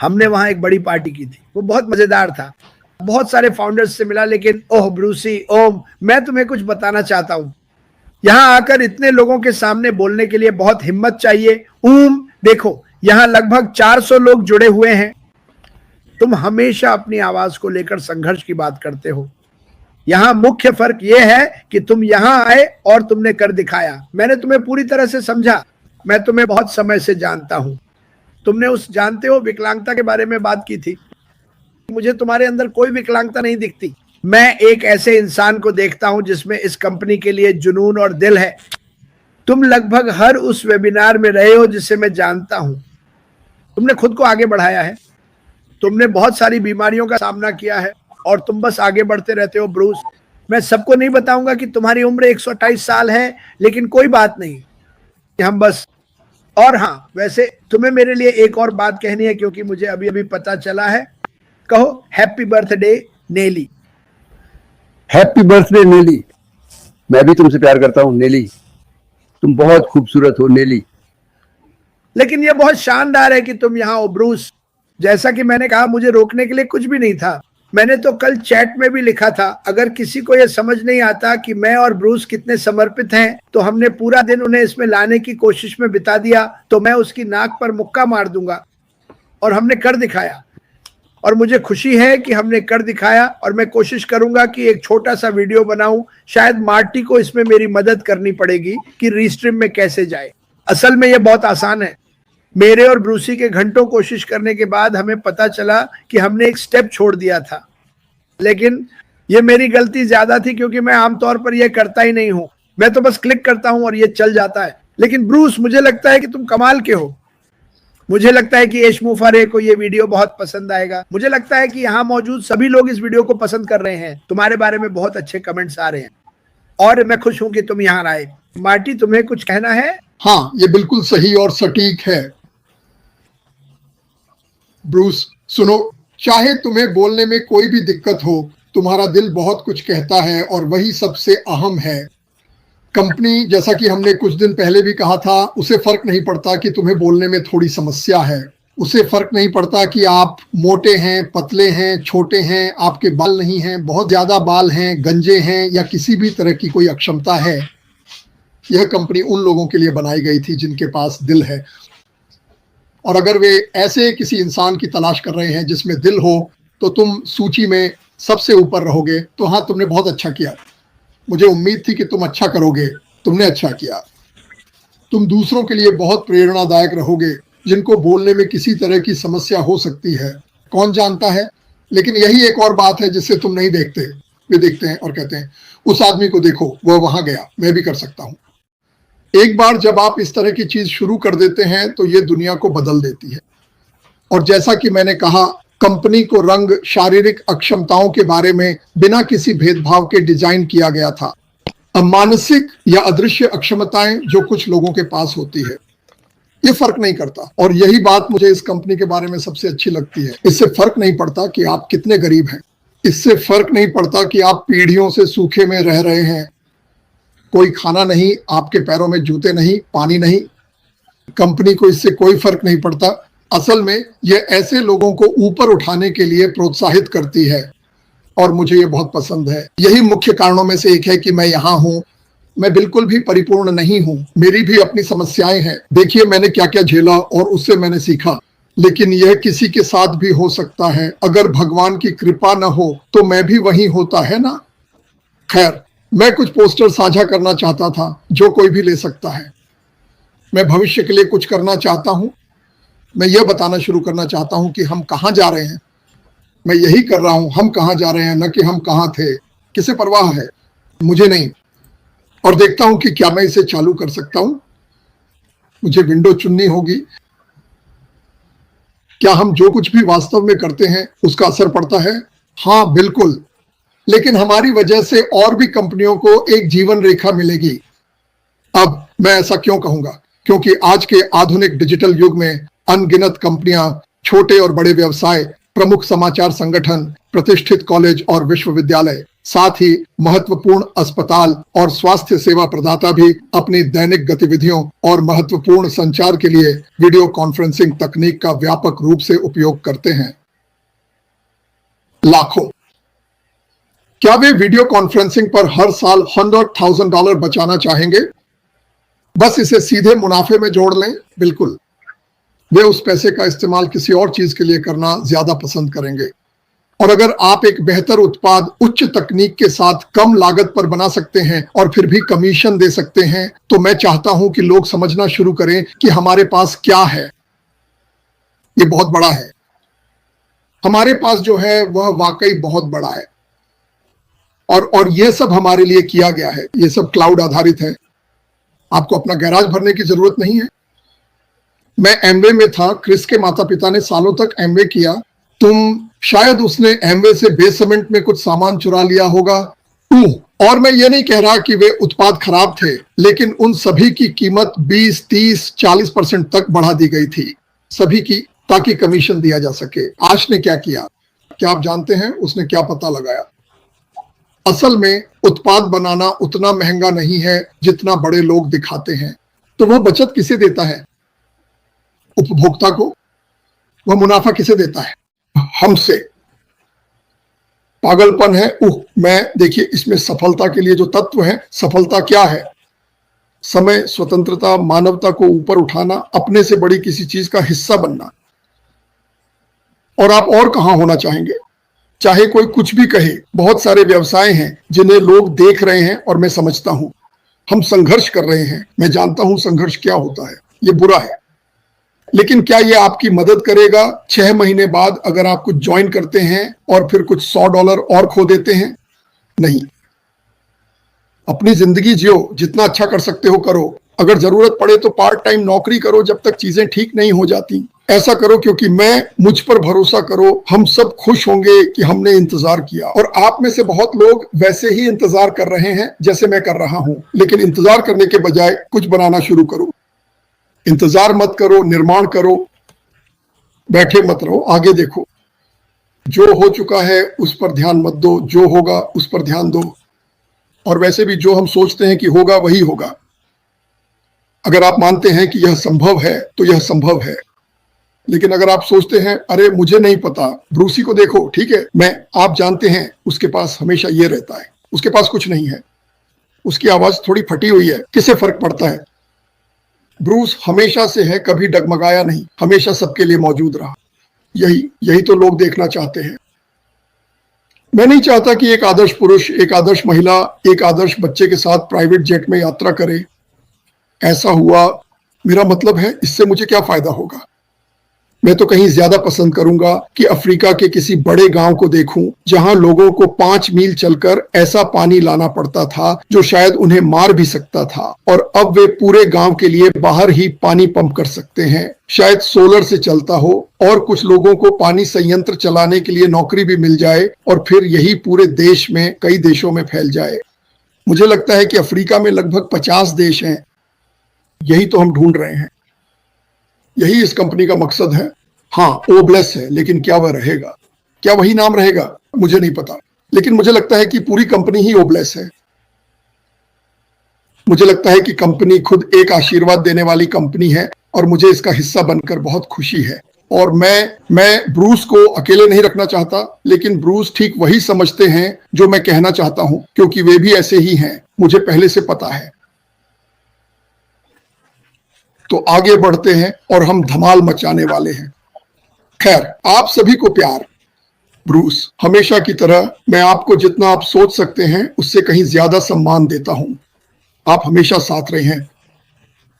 हमने वहां एक बड़ी पार्टी की थी, वो बहुत मजेदार था। बहुत सारे फाउंडर्स से मिला, लेकिन ओह ब्रूसी, ओम, मैं तुम्हें कुछ बताना चाहता हूं। यहाँ आकर इतने लोगों के सामने बोलने के लिए बहुत हिम्मत चाहिए। देखो, यहाँ लगभग 400 लोग जुड़े हुए हैं। तुम हमेशा अपनी आवाज को लेकर संघर्ष की बात करते हो। यहाँ मुख्य फर्क यह है कि तुम यहाँ आए और तुमने कर दिखाया। मैंने तुम्हें पूरी तरह से समझा। मैं तुम्हें बहुत समय से जानता हूं। तुमने उस जानते हो विकलांगता के बारे में बात की थी। मुझे तुम्हारे अंदर कोई विकलांगता नहीं दिखती। मैं एक ऐसे इंसान को देखता हूं जिसमें इस कंपनी के लिए जुनून और दिल है। तुम लगभग हर उस वेबिनार में रहे हो जिसे मैं जानता हूं। तुमने खुद को आगे बढ़ाया है। तुमने बहुत सारी बीमारियों का सामना किया है और तुम बस आगे बढ़ते रहते हो ब्रूस। मैं सबको नहीं बताऊंगा कि तुम्हारी उम्र 128 साल है, लेकिन कोई बात नहीं, हम बस। और हाँ, वैसे तुम्हें मेरे लिए एक और बात कहनी है, क्योंकि मुझे अभी अभी पता चला है। कहो हैप्पी बर्थडे नेली। हैप्पी बर्थडे नेली। मैं भी तुमसे प्यार करता हूँ नेली। तुम बहुत खूबसूरत हो नेली। लेकिन यह बहुत शानदार है कि तुम यहाँ हो ब्रूस। जैसा कि मैंने कहा, मुझे रोकने के लिए कुछ भी नहीं था। मैंने तो कल चैट में भी लिखा था, अगर किसी को यह समझ नहीं आता कि मैं और ब्रूस कितने समर्पित हैं, तो हमने पूरा दिन उन्हें इसमें लाने की कोशिश में बिता दिया, तो मैं उसकी नाक पर मुक्का मार दूंगा। और हमने कर दिखाया, और मुझे खुशी है कि हमने कर दिखाया। और मैं कोशिश करूंगा कि एक छोटा सा वीडियो बनाऊं। शायद मार्टी को इसमें मेरी मदद करनी पड़ेगी कि रीस्ट्रीम में कैसे जाए। असल में यह बहुत आसान है। मेरे और ब्रूसी के घंटों कोशिश करने के बाद हमें पता चला कि हमने एक स्टेप छोड़ दिया था। लेकिन यह मेरी गलती ज्यादा थी, क्योंकि मैं आमतौर पर यह करता ही नहीं हूं। मैं तो बस क्लिक करता हूं और यह चल जाता है। लेकिन ब्रूस, मुझे लगता है कि तुम कमाल के हो। मुझे लगता है कि यश मुफारे को यह वीडियो बहुत पसंद आएगा। मुझे लगता है कि यहाँ मौजूद सभी लोग इस वीडियो को पसंद कर रहे हैं। तुम्हारे बारे में बहुत अच्छे कमेंट्स आ रहे हैं और मैं खुश हूं कि तुम यहाँ आए। मार्टी, तुम्हें कुछ कहना है? हाँ, ये बिल्कुल सही और सटीक है। ब्रूस, सुनो, चाहे तुम्हें बोलने में कोई भी दिक्कत हो, तुम्हारा दिल बहुत कुछ कहता है और वही सबसे अहम है। कंपनी, जैसा कि हमने कुछ दिन पहले भी कहा था, उसे फर्क नहीं पड़ता कि तुम्हें बोलने में थोड़ी समस्या है। उसे फर्क नहीं पड़ता कि आप मोटे हैं, पतले हैं, छोटे हैं, आपके बाल नहीं हैं, बहुत ज्यादा बाल हैं, गंजे हैं या किसी भी तरह की कोई अक्षमता है। यह कंपनी उन लोगों के लिए बनाई गई थी जिनके पास दिल है। और अगर वे ऐसे किसी इंसान की तलाश कर रहे हैं जिसमें दिल हो, तो तुम सूची में सबसे ऊपर रहोगे। तो हाँ, तुमने बहुत अच्छा किया। मुझे उम्मीद थी कि तुम अच्छा करोगे। तुमने अच्छा किया। तुम दूसरों के लिए बहुत प्रेरणादायक रहोगे जिनको बोलने में किसी तरह की समस्या हो सकती है। कौन जानता है, लेकिन यही एक और बात है जिससे तुम नहीं देखते। वे देखते हैं और कहते हैं, उस आदमी को देखो, वह वहां गया, मैं भी कर सकता हूं। एक बार जब आप इस तरह की चीज शुरू कर देते हैं तो ये दुनिया को बदल देती है। और जैसा कि मैंने कहा, कंपनी को रंग शारीरिक अक्षमताओं के बारे में बिना किसी भेदभाव के डिजाइन किया गया था। अब मानसिक या अदृश्य अक्षमताएं जो कुछ लोगों के पास होती है, ये फर्क नहीं करता। और यही बात मुझे इस कंपनी के बारे में सबसे अच्छी लगती है। इससे फर्क नहीं पड़ता कि आप कितने गरीब हैं। इससे फर्क नहीं पड़ता कि आप पीढ़ियों से सूखे में रह रहे हैं, कोई खाना नहीं, आपके पैरों में जूते नहीं, पानी नहीं। कंपनी को इससे कोई फर्क नहीं पड़ता। असल में यह ऐसे लोगों को ऊपर उठाने के लिए प्रोत्साहित करती है और मुझे ये बहुत पसंद है। यही मुख्य कारणों में से एक है कि मैं यहाँ हूँ। मैं बिल्कुल भी परिपूर्ण नहीं हूँ, मेरी भी अपनी समस्याएं हैं। देखिए, मैंने क्या क्या झेला और उससे मैंने सीखा। लेकिन यह किसी के साथ भी हो सकता है। अगर भगवान की कृपा न हो तो मैं भी वहीं होता, है ना। खैर, मैं कुछ पोस्टर साझा करना चाहता था जो कोई भी ले सकता है। मैं भविष्य के लिए कुछ करना चाहता हूँ। मैं यह बताना शुरू करना चाहता हूँ कि हम कहाँ जा रहे हैं। मैं यही कर रहा हूँ, हम कहाँ जा रहे हैं, न कि हम कहाँ थे। किसे परवाह है, मुझे नहीं। और देखता हूँ कि क्या मैं इसे चालू कर सकता हूँ। मुझे विंडो चुननी होगी। क्या हम जो कुछ भी वास्तव में करते हैं उसका असर पड़ता है? हाँ, बिल्कुल। लेकिन हमारी वजह से और भी कंपनियों को एक जीवन रेखा मिलेगी। अब मैं ऐसा क्यों कहूंगा? क्योंकि आज के आधुनिक डिजिटल युग में अनगिनत कंपनियां, छोटे और बड़े व्यवसाय प्रमुख समाचार संगठन, प्रतिष्ठित कॉलेज और विश्वविद्यालय, साथ ही महत्वपूर्ण अस्पताल और स्वास्थ्य सेवा प्रदाता भी अपनी दैनिक गतिविधियों और महत्वपूर्ण संचार के लिए वीडियो कॉन्फ्रेंसिंग तकनीक का व्यापक रूप से उपयोग करते हैं। लाखों। क्या वे वीडियो कॉन्फ्रेंसिंग पर हर साल $100,000 बचाना चाहेंगे? बस इसे सीधे मुनाफे में जोड़ लें। बिल्कुल, वे उस पैसे का इस्तेमाल किसी और चीज के लिए करना ज्यादा पसंद करेंगे। और अगर आप एक बेहतर उत्पाद उच्च तकनीक के साथ कम लागत पर बना सकते हैं और फिर भी कमीशन दे सकते हैं, तो मैं चाहता हूं कि लोग समझना शुरू करें कि हमारे पास क्या है। ये बहुत बड़ा है। हमारे पास जो है वह वाकई बहुत बड़ा है। और यह सब हमारे लिए किया गया है। ये सब क्लाउड आधारित है। आपको अपना गैराज भरने की जरूरत नहीं है। मैं एमवे में था। क्रिस के माता पिता ने सालों तक एमवे किया। शायद उसने एमवे से बेसमेंट में कुछ सामान चुरा लिया होगा। और मैं ये नहीं कह रहा कि वे उत्पाद खराब थे, लेकिन उन सभी की कीमत 20, 30, 40% तक बढ़ा दी गई थी, सभी की, ताकि कमीशन दिया जा सके। आश ने क्या किया? क्या आप जानते हैं उसने क्या पता लगाया? असल में उत्पाद बनाना उतना महंगा नहीं है जितना बड़े लोग दिखाते हैं। तो वह बचत किसे देता है? उपभोक्ता को। वह मुनाफा किसे देता है? हमसे। पागलपन है। देखिए, इसमें सफलता के लिए जो तत्व है, सफलता क्या है? समय, स्वतंत्रता, मानवता को ऊपर उठाना, अपने से बड़ी किसी चीज का हिस्सा बनना। और आप और कहां होना चाहेंगे? चाहे कोई कुछ भी कहे, बहुत सारे व्यवसाय हैं जिन्हें लोग देख रहे हैं और मैं समझता हूं हम संघर्ष कर रहे हैं। मैं जानता हूं संघर्ष क्या होता है। ये बुरा है, लेकिन क्या ये आपकी मदद करेगा 6 महीने बाद अगर आप कुछ ज्वाइन करते हैं और फिर कुछ $100 और खो देते हैं? नहीं। अपनी जिंदगी जियो, जितना अच्छा कर सकते हो करो। अगर जरूरत पड़े तो पार्ट टाइम नौकरी करो जब तक चीजें ठीक नहीं हो जाती। ऐसा करो क्योंकि मुझ पर भरोसा करो, हम सब खुश होंगे कि हमने इंतजार किया। और आप में से बहुत लोग वैसे ही इंतजार कर रहे हैं जैसे मैं कर रहा हूं। लेकिन इंतजार करने के बजाय कुछ बनाना शुरू करो। इंतजार मत करो, निर्माण करो। बैठे मत रहो, आगे देखो। जो हो चुका है उस पर ध्यान मत दो, जो होगा उस पर ध्यान दो। और वैसे भी जो हम सोचते हैं कि होगा वही होगा। अगर आप मानते हैं कि यह संभव है तो यह संभव है। लेकिन अगर आप सोचते हैं अरे मुझे नहीं पता, ब्रूसी को देखो, ठीक है, आप जानते हैं उसके पास हमेशा ये रहता है, उसके पास कुछ नहीं है, उसकी आवाज थोड़ी फटी हुई है, किसे फर्क पड़ता है? ब्रूस हमेशा से है, कभी डगमगाया नहीं, हमेशा सबके लिए मौजूद रहा। यही तो लोग देखना चाहते हैं। मैं नहीं चाहता कि एक आदर्श पुरुष, एक आदर्श महिला, एक आदर्श बच्चे के साथ प्राइवेट जेट में यात्रा करे। ऐसा हुआ, मेरा मतलब है इससे मुझे क्या फायदा होगा? मैं तो कहीं ज्यादा पसंद करूंगा कि अफ्रीका के किसी बड़े गांव को देखूं जहां लोगों को 5 मील चलकर ऐसा पानी लाना पड़ता था जो शायद उन्हें मार भी सकता था, और अब वे पूरे गांव के लिए बाहर ही पानी पंप कर सकते हैं। शायद सोलर से चलता हो और कुछ लोगों को पानी संयंत्र चलाने के लिए नौकरी भी मिल जाए और फिर यही पूरे देश में, कई देशों में फैल जाए। मुझे लगता है कि अफ्रीका में लगभग 50 देश हैं। यही तो हम ढूंढ रहे हैं। यही इस कंपनी का मकसद है। हाँ, ओब्लेस है, लेकिन क्या वह रहेगा? क्या वही नाम रहेगा? मुझे नहीं पता, लेकिन मुझे लगता है कि पूरी कंपनी ही ओब्लेस है। मुझे लगता है कि कंपनी खुद एक आशीर्वाद देने वाली कंपनी है और मुझे इसका हिस्सा बनकर बहुत खुशी है। और मैं ब्रूस को अकेले नहीं रखना चाहता, लेकिन ब्रूस ठीक वही समझते हैं जो मैं कहना चाहता हूं, क्योंकि वे भी ऐसे ही हैं, मुझे पहले से पता है। तो आगे बढ़ते हैं और हम धमाल मचाने वाले हैं। खैर, आप सभी को प्यार। ब्रूस, हमेशा की तरह मैं आपको जितना आप सोच सकते हैं उससे कहीं ज्यादा सम्मान देता हूं। आप हमेशा साथ रहे हैं।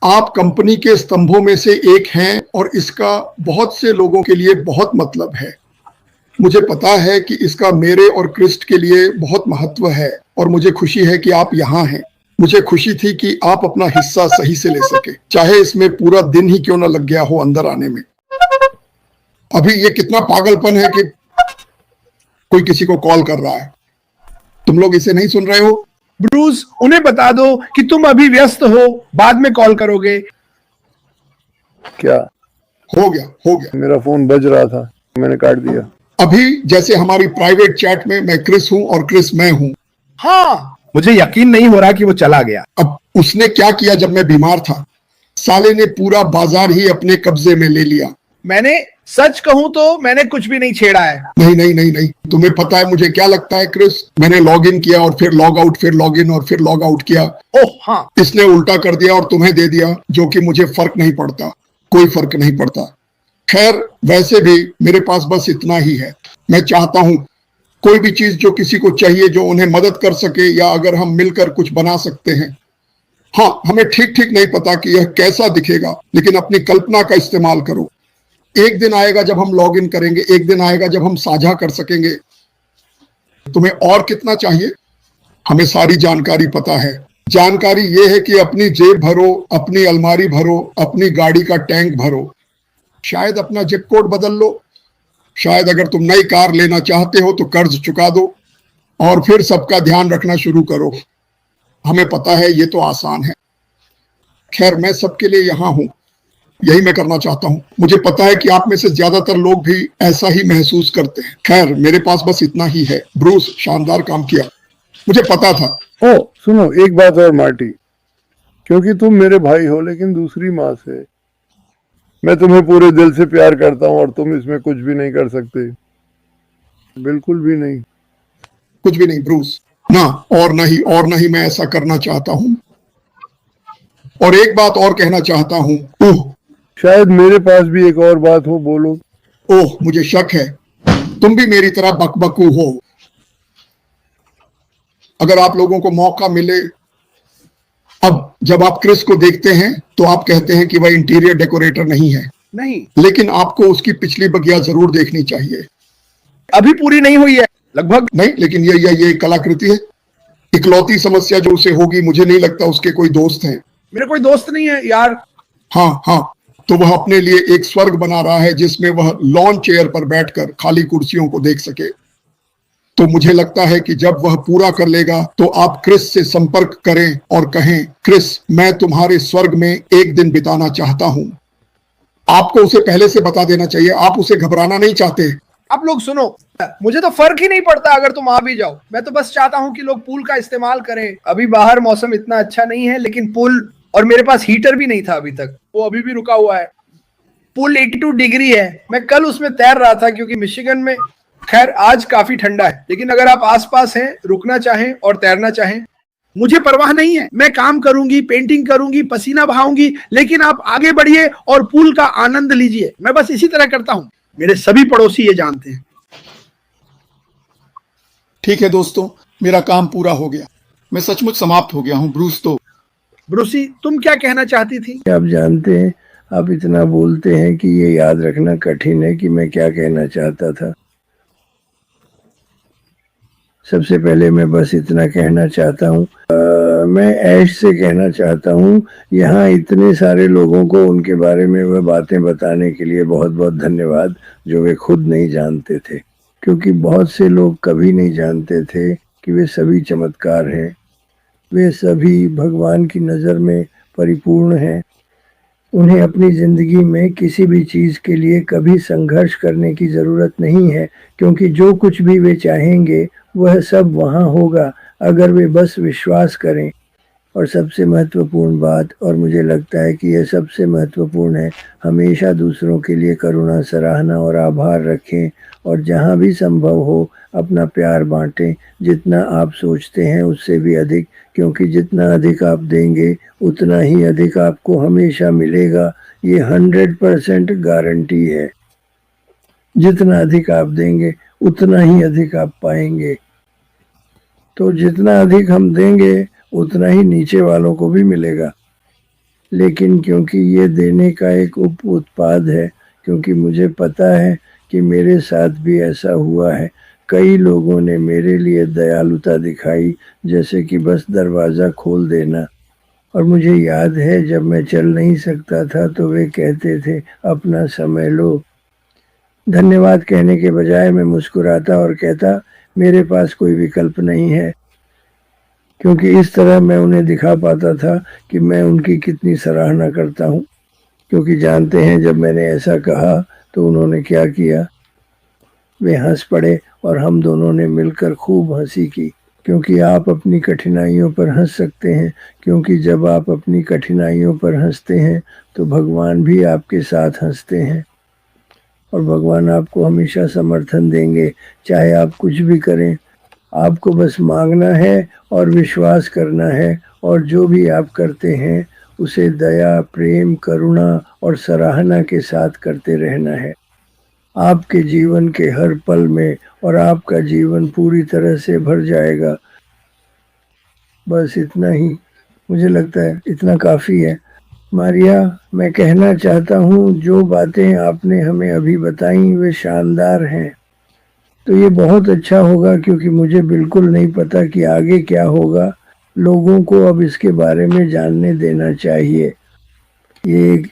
आप कंपनी के स्तंभों में से एक हैं और इसका बहुत से लोगों के लिए बहुत मतलब है। मुझे पता है कि इसका मेरे और क्रिस्ट के लिए बहुत महत्व है और मुझे खुशी है कि आप यहाँ हैं। मुझे खुशी थी कि आप अपना हिस्सा सही से ले सके, चाहे इसमें पूरा दिन ही क्यों ना लग गया हो अंदर आने में। अभी ये कितना पागलपन है कि कोई किसी को कॉल कर रहा है। तुम लोग इसे नहीं सुन रहे हो? ब्रूस, उन्हें बता दो कि तुम अभी व्यस्त हो, बाद में कॉल करोगे। क्या हो गया मेरा फोन बज रहा था, मैंने काट दिया। अभी जैसे हमारी प्राइवेट चैट में मैं क्रिस हूं और क्रिस मैं हूं। हाँ, मुझे यकीन नहीं हो रहा कि वो चला गया। अब उसने क्या किया जब मैं बीमार था? साले ने पूरा बाजार ही अपने कब्जे में ले लिया। मैंने सच कहूं तो मैंने कुछ भी नहीं छेड़ा है। नहीं नहीं नहीं नहीं, तुम्हें पता है मुझे क्या लगता है क्रिस? मैंने लॉग इन किया और फिर लॉग आउट, फिर लॉग इन और फिर लॉग आउट किया। ओह हाँ, इसने उल्टा कर दिया और तुम्हें दे दिया, जो कि मुझे फर्क नहीं पड़ता, कोई फर्क नहीं पड़ता। खैर, वैसे भी मेरे पास बस इतना ही है। मैं चाहता हूं कोई भी चीज जो किसी को चाहिए, जो उन्हें मदद कर सके, या अगर हम मिलकर कुछ बना सकते हैं। हाँ, हमें ठीक ठीक नहीं पता कि यह कैसा दिखेगा, लेकिन अपनी कल्पना का इस्तेमाल करो। एक दिन आएगा जब हम लॉग इन करेंगे, एक दिन आएगा जब हम साझा कर सकेंगे। तुम्हें और कितना चाहिए? हमें सारी जानकारी पता है। जानकारी यह है कि अपनी जेब भरो, अपनी अलमारी भरो, अपनी गाड़ी का टैंक भरो, शायद अपना जिप कोड बदल लो, शायद अगर तुम नई कार लेना चाहते हो तो कर्ज चुका दो, और फिर सबका ध्यान रखना शुरू करो। हमें पता है ये तो आसान है। खैर, मैं सबके लिए यहां हूं, यही मैं करना चाहता हूं। मुझे पता है कि आप में से ज्यादातर लोग भी ऐसा ही महसूस करते हैं। खैर, मेरे पास बस इतना ही है। ब्रूस, शानदार काम किया, मुझे पता था। ओ सुनो, एक बात और मार्टी, क्योंकि तुम मेरे भाई हो लेकिन दूसरी माँ से। मैं तुम्हें पूरे दिल से प्यार करता हूँ और तुम इसमें कुछ भी नहीं कर सकते, बिल्कुल भी नहीं। कुछ भी नहीं ब्रूस, ना और नहीं मैं ऐसा करना चाहता हूं। और एक बात और कहना चाहता हूं। ओह, शायद मेरे पास भी एक और बात हो, बोलो। ओह, मुझे शक है तुम भी मेरी तरह बकबकू हो। अगर आप लोगों को मौका मिले, अब जब आप क्रिस को देखते हैं तो आप कहते हैं कि वह इंटीरियर डेकोरेटर नहीं है, नहीं, लेकिन आपको उसकी पिछली बगिया जरूर देखनी चाहिए। अभी पूरी नहीं हुई है, लगभग। नहीं, लेकिन ये कलाकृति है। इकलौती समस्या जो उसे होगी, मुझे नहीं लगता उसके कोई दोस्त हैं। मेरे कोई दोस्त नहीं है यार। हाँ हाँ, तो वह अपने लिए एक स्वर्ग बना रहा है जिसमें वह लॉन चेयर पर बैठकर खाली कुर्सियों को देख सके। तो मुझे लगता है कि जब वह पूरा कर लेगा तो आप क्रिस से संपर्क करें और कहें, क्रिस, मैं तुम्हारे स्वर्ग में एक दिन बिताना चाहता हूं। आपको उसे पहले से बता देना चाहिए, आप उसे घबराना नहीं चाहते। आप लोग सुनो, मुझे तो फर्क ही नहीं पड़ता अगर तुम आ भी जाओ। मैं तो बस चाहता हूं कि लोग पूल का इस्तेमाल करें। अभी बाहर मौसम इतना अच्छा नहीं है, लेकिन पूल, और मेरे पास हीटर भी नहीं था अभी तक, वो अभी भी रुका हुआ है। पूल 82 डिग्री है। मैं कल उसमें तैर रहा था क्योंकि मिशिगन में, खैर आज काफी ठंडा है, लेकिन अगर आप आसपास हैं, रुकना चाहें और तैरना चाहें, मुझे परवाह नहीं है। मैं काम करूंगी, पेंटिंग करूंगी, पसीना बहाऊंगी, लेकिन आप आगे बढ़िए और पूल का आनंद लीजिए। मैं बस इसी तरह करता हूं। मेरे सभी पड़ोसी ये जानते हैं। ठीक है दोस्तों, मेरा काम पूरा हो गया। मैं सचमुच समाप्त हो गया हूं। ब्रूस, तो ब्रूसी, तुम क्या कहना चाहती थी? आप जानते हैं, आप इतना बोलते हैं कि ये याद रखना कठिन है कि मैं क्या कहना चाहता था। सबसे पहले मैं बस इतना कहना चाहता हूँ, मैं ऐश से कहना चाहता हूँ, यहाँ इतने सारे लोगों को उनके बारे में वह बातें बताने के लिए बहुत बहुत धन्यवाद, जो वे खुद नहीं जानते थे। क्योंकि बहुत से लोग कभी नहीं जानते थे कि वे सभी चमत्कार हैं, वे सभी भगवान की नज़र में परिपूर्ण हैं। उन्हें अपनी ज़िंदगी में किसी भी चीज़ के लिए कभी संघर्ष करने की ज़रूरत नहीं है, क्योंकि जो कुछ भी वे चाहेंगे वह सब वहाँ होगा, अगर वे बस विश्वास करें। और सबसे महत्वपूर्ण बात, और मुझे लगता है कि यह सबसे महत्वपूर्ण है, हमेशा दूसरों के लिए करुणा, सराहना और आभार रखें, और जहाँ भी संभव हो अपना प्यार बांटें, जितना आप सोचते हैं उससे भी अधिक, क्योंकि जितना अधिक आप देंगे उतना ही अधिक आपको हमेशा मिलेगा। ये 100% गारंटी है। जितना अधिक आप देंगे उतना ही अधिक आप पाएंगे। तो जितना अधिक हम देंगे उतना ही नीचे वालों को भी मिलेगा। लेकिन क्योंकि ये देने का एक उप उत्पाद है, क्योंकि मुझे पता है कि मेरे साथ भी ऐसा हुआ है, कई लोगों ने मेरे लिए दयालुता दिखाई, जैसे कि बस दरवाज़ा खोल देना। और मुझे याद है जब मैं चल नहीं सकता था तो वे कहते थे, अपना समय लो। धन्यवाद कहने के बजाय मैं मुस्कुराता और कहता, मेरे पास कोई विकल्प नहीं है, क्योंकि इस तरह मैं उन्हें दिखा पाता था कि मैं उनकी कितनी सराहना करता हूँ। क्योंकि जानते हैं, जब मैंने ऐसा कहा तो उन्होंने क्या किया? वे हंस पड़े और हम दोनों ने मिलकर खूब हंसी की, क्योंकि आप अपनी कठिनाइयों पर हंस सकते हैं, क्योंकि जब आप अपनी कठिनाइयों पर हंसते हैं तो भगवान भी आपके साथ हंसते हैं और भगवान आपको हमेशा समर्थन देंगे, चाहे आप कुछ भी करें। आपको बस मांगना है और विश्वास करना है, और जो भी आप करते हैं उसे दया, प्रेम, करुणा और सराहना के साथ करते रहना है। आपके जीवन के हर पल में और आपका जीवन पूरी तरह से भर जाएगा। बस इतना ही, मुझे लगता है इतना काफ़ी है। मारिया, मैं कहना चाहता हूँ जो बातें आपने हमें अभी बताई वे शानदार हैं। तो ये बहुत अच्छा होगा, क्योंकि मुझे बिल्कुल नहीं पता कि आगे क्या होगा। लोगों को अब इसके बारे में जानने देना चाहिए। ये एक